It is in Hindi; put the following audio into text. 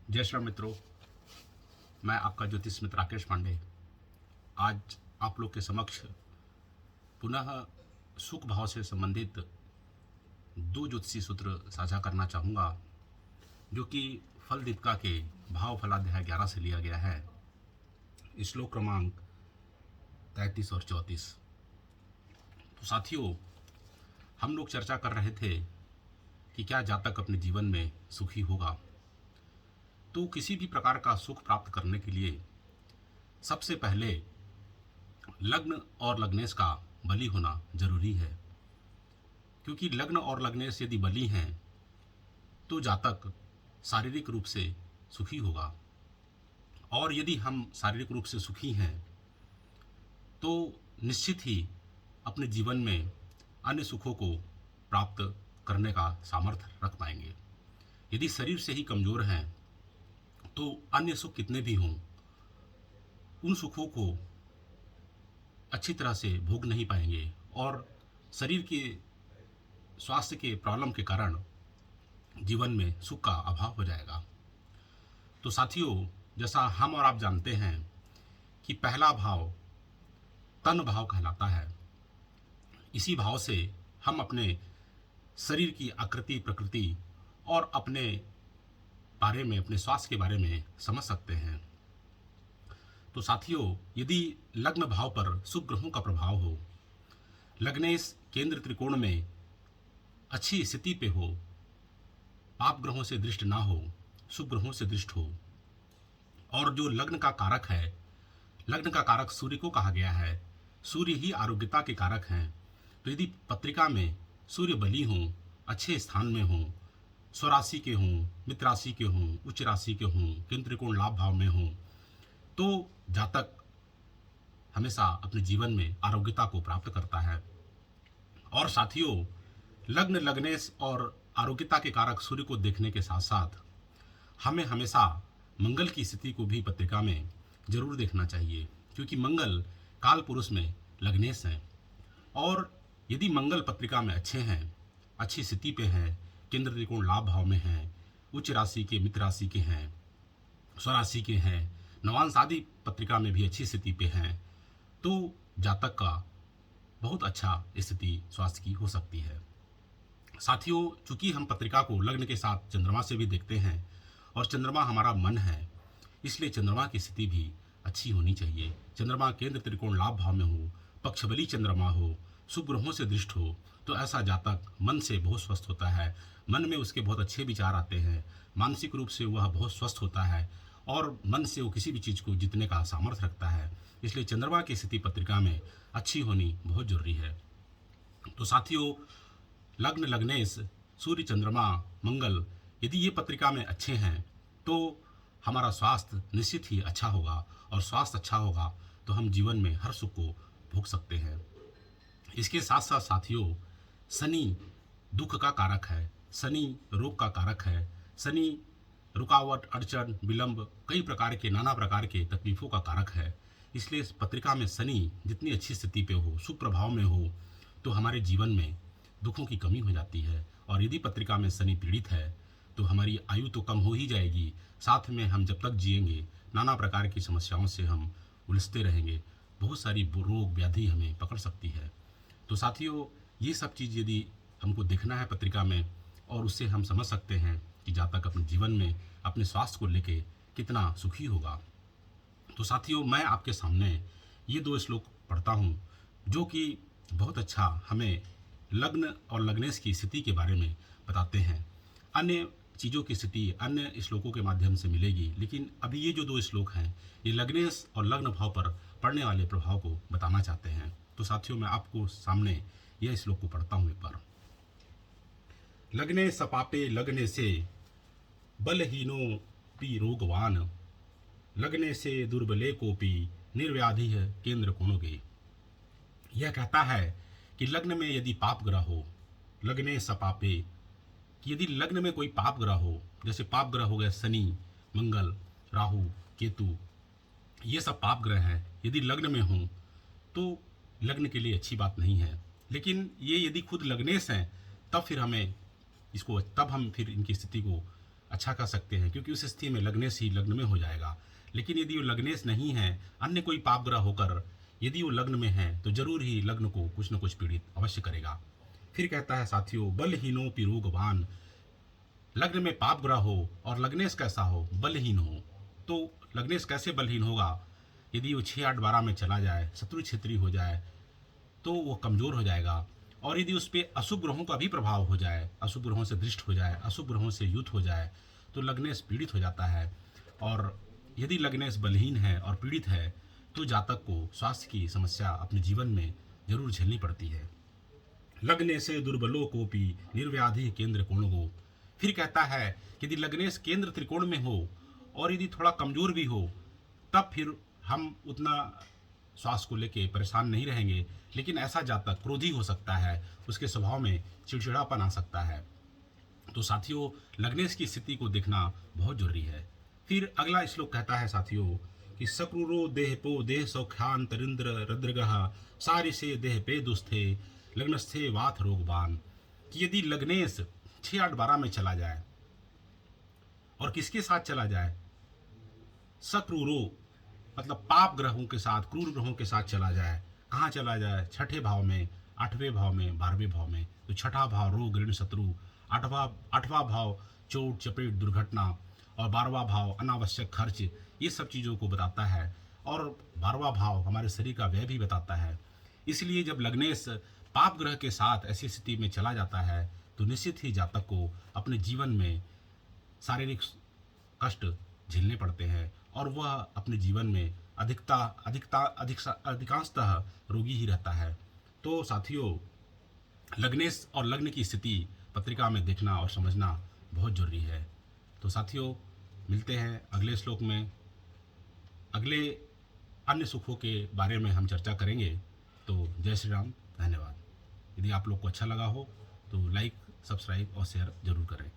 जय श्री राम मित्रों, मैं आपका ज्योतिष मित्र राकेश पांडे आज आप लोग के समक्ष पुनः सुख भाव से संबंधित दो ज्योतिषी सूत्र साझा करना चाहूँगा, जो कि फल दीपिका के भाव फलाध्याय 11 से लिया गया है। श्लोक क्रमांक 33 और 34। तो साथियों, हम लोग चर्चा कर रहे थे कि क्या जातक अपने जीवन में सुखी होगा। तो किसी भी प्रकार का सुख प्राप्त करने के लिए सबसे पहले लग्न और लग्नेश का बली होना जरूरी है, क्योंकि लग्न और लग्नेश यदि बली हैं तो जातक शारीरिक रूप से सुखी होगा, और यदि हम शारीरिक रूप से सुखी हैं तो निश्चित ही अपने जीवन में अन्य सुखों को प्राप्त करने का सामर्थ्य रख पाएंगे। यदि शरीर से ही कमज़ोर हैं तो अन्य सुख कितने भी हों, उन सुखों को अच्छी तरह से भोग नहीं पाएंगे और शरीर के स्वास्थ्य के प्रॉब्लम के कारण जीवन में सुख का अभाव हो जाएगा। तो साथियों, जैसा हम और आप जानते हैं कि पहला भाव तन भाव कहलाता है। इसी भाव से हम अपने शरीर की आकृति प्रकृति और अपने बारे में, अपने स्वास्थ्य के बारे में समझ सकते हैं। तो साथियों, यदि लग्न भाव पर शुभ ग्रहों का प्रभाव हो, लग्नेश केंद्र त्रिकोण में अच्छी स्थिति पे हो, पाप ग्रहों से दृष्ट ना हो, शुभ ग्रहों से दृष्ट हो, और जो लग्न का कारक है, लग्न का कारक सूर्य को कहा गया है, सूर्य ही आरोग्यता के कारक हैं। तो यदि पत्रिका में सूर्य बली हों, अच्छे स्थान में हों, स्वराशि के हों, मित्र राशि के हों, उच्च राशि के हों, केंद्र त्रिकोण लाभ भाव में हों, तो जातक हमेशा अपने जीवन में आरोग्यता को प्राप्त करता है। और साथियों, लग्न लग्नेश और आरोग्यता के कारक सूर्य को देखने के साथ साथ हमें हमेशा मंगल की स्थिति को भी पत्रिका में जरूर देखना चाहिए, क्योंकि मंगल काल पुरुष में लग्नेश हैं। और यदि मंगल पत्रिका में अच्छे हैं, अच्छी स्थिति पे हैं, केंद्र त्रिकोण लाभ भाव में हैं, उच्च राशि के, मित्र राशि के हैं, स्वराशि के हैं, नवांश आदि पत्रिका में भी अच्छी स्थिति पे हैं, तो जातक का बहुत अच्छा स्थिति स्वास्थ्य की हो सकती है। साथियों, चूंकि हम पत्रिका को लग्न के साथ चंद्रमा से भी देखते हैं और चंद्रमा हमारा मन है, इसलिए चंद्रमा की स्थिति भी अच्छी होनी चाहिए। चंद्रमा केंद्र त्रिकोण लाभ भाव में हो, पक्षबली चंद्रमा हो, शुभ ग्रहों से दृष्ट हो, तो ऐसा जातक मन से बहुत स्वस्थ होता है। मन में उसके बहुत अच्छे विचार आते हैं, मानसिक रूप से वह बहुत स्वस्थ होता है और मन से वो किसी भी चीज़ को जीतने का सामर्थ्य रखता है। इसलिए चंद्रमा की स्थिति पत्रिका में अच्छी होनी बहुत जरूरी है। तो साथियों, लग्न लग्नेश सूर्य चंद्रमा मंगल यदि ये पत्रिका में अच्छे हैं तो हमारा स्वास्थ्य निश्चित ही अच्छा होगा, और स्वास्थ्य अच्छा होगा तो हम जीवन में हर सुख को भोग सकते हैं। इसके साथ साथ साथियों, शनि दुख का कारक है, शनि रोग का कारक है, शनि रुकावट, अड़चन, विलंब, कई प्रकार के, नाना प्रकार के तकलीफों का कारक है। इसलिए इस पत्रिका में शनि जितनी अच्छी स्थिति पे हो, सुप्रभाव में हो, तो हमारे जीवन में दुखों की कमी हो जाती है। और यदि पत्रिका में शनि पीड़ित है तो हमारी आयु तो कम हो ही जाएगी, साथ में हम जब तक जिएंगे नाना प्रकार की समस्याओं से हम उलझते रहेंगे, बहुत सारी रोग व्याधि हमें पकड़ सकती है। तो साथियों, ये सब चीज़ यदि हमको देखना है पत्रिका में, और उससे हम समझ सकते हैं कि जातक अपने जीवन में अपने स्वास्थ्य को लेके कितना सुखी होगा। तो साथियों, मैं आपके सामने ये दो श्लोक पढ़ता हूँ, जो कि बहुत अच्छा हमें लग्न और लग्नेश की स्थिति के बारे में बताते हैं। अन्य चीज़ों की स्थिति अन्य श्लोकों के माध्यम से मिलेगी, लेकिन अभी ये जो दो श्लोक हैं ये लग्नेश और लग्न भाव पर पड़ने वाले प्रभाव को बताना चाहते हैं। तो साथियों, मैं आपको सामने यह श्लोक को पढ़ता हूँ एक बार। लग्ने सपापे लग्ने से बलहीनो पी रोगवान, लग्ने से दुर्बले कोपी निर्व्याधि है केंद्र कोणोगे। यह कहता है कि लग्न में यदि पाप ग्रह हो, लग्ने सपापे, कि यदि लग्न में कोई पाप ग्रह हो, जैसे पाप ग्रह हो गए शनि, मंगल, राहु, केतु, ये सब पाप ग्रह हैं, यदि लग्न में हों तो लग्न के लिए अच्छी बात नहीं है। लेकिन ये यदि खुद लग्नेश हैं तब फिर हमें इसको, तब हम फिर इनकी स्थिति को अच्छा कर सकते हैं, क्योंकि उस स्थिति में लग्नेश ही लग्न में हो जाएगा। लेकिन यदि वो लग्नेश नहीं है, अन्य कोई पाप ग्रह होकर यदि वो लग्न में है, तो जरूर ही लग्न को कुछ न कुछ पीड़ित अवश्य करेगा। फिर कहता है साथियों, बलहीनो पिरोगवान, लग्न में पाप ग्रह हो और लग्नेश कैसा हो, बलहीन हो, तो लग्नेश कैसे बलहीन होगा? यदि वो 6, 8, 12 में चला जाए, शत्रु क्षेत्री हो जाए, तो वो कमज़ोर हो जाएगा। और यदि उस पर अशुभ ग्रहों का भी प्रभाव हो जाए, अशुभ ग्रहों से दृष्ट हो जाए, अशुभ ग्रहों से युत हो जाए, तो लग्नेश पीड़ित हो जाता है। और यदि लग्नेश बलहीन है और पीड़ित है, तो जातक को स्वास्थ्य की समस्या अपने जीवन में जरूर झेलनी पड़ती है। लग्ने से दुर्बलों को भी निर्व्याधि केंद्र कोण हो। फिर कहता है कि यदि लग्नेश केंद्र त्रिकोण में हो और यदि थोड़ा कमजोर भी हो, तब फिर हम उतना स्वास्थ्य को लेके परेशान नहीं रहेंगे। लेकिन ऐसा जातक क्रोधी हो सकता है, उसके स्वभाव में चिड़चिड़ापन आ सकता है। तो साथियों, लग्नेश की स्थिति को देखना बहुत जरूरी है। फिर अगला श्लोक कहता है साथियों कि सक्रूरो देह पो देह सौख्यान तरिंद्र रद्रगह सारी से देह पे दुस्थे लग्नस्थे वाथ रोगवान, कि यदि लग्नेश 6, 8, 12 में चला जाए और किसके साथ चला जाए, सक्रूरो मतलब पाप ग्रहों के साथ, क्रूर ग्रहों के साथ चला जाए। कहाँ चला जाए? छठे भाव में, 8वें भाव में, 12वें भाव में। तो छठा भाव रोग ऋण शत्रु, आठवां भाव चोट चपेट दुर्घटना, और 12वां भाव अनावश्यक खर्च, ये सब चीज़ों को बताता है। और 12वां भाव हमारे शरीर का व्यय भी बताता है। इसलिए जब लग्नेश पाप ग्रह के साथ ऐसी स्थिति में चला जाता है, तो निश्चित ही जातक को अपने जीवन में शारीरिक कष्ट झेलने पड़ते हैं और वह अपने जीवन में अधिकांशतः रोगी ही रहता है। तो साथियों, लग्नेश और लग्न की स्थिति पत्रिका में देखना और समझना बहुत जरूरी है। तो साथियों, मिलते हैं अगले श्लोक में। अगले अन्य सुखों के बारे में हम चर्चा करेंगे। तो जय श्री राम, धन्यवाद। यदि आप लोग को अच्छा लगा हो तो लाइक, सब्सक्राइब और शेयर जरूर करें।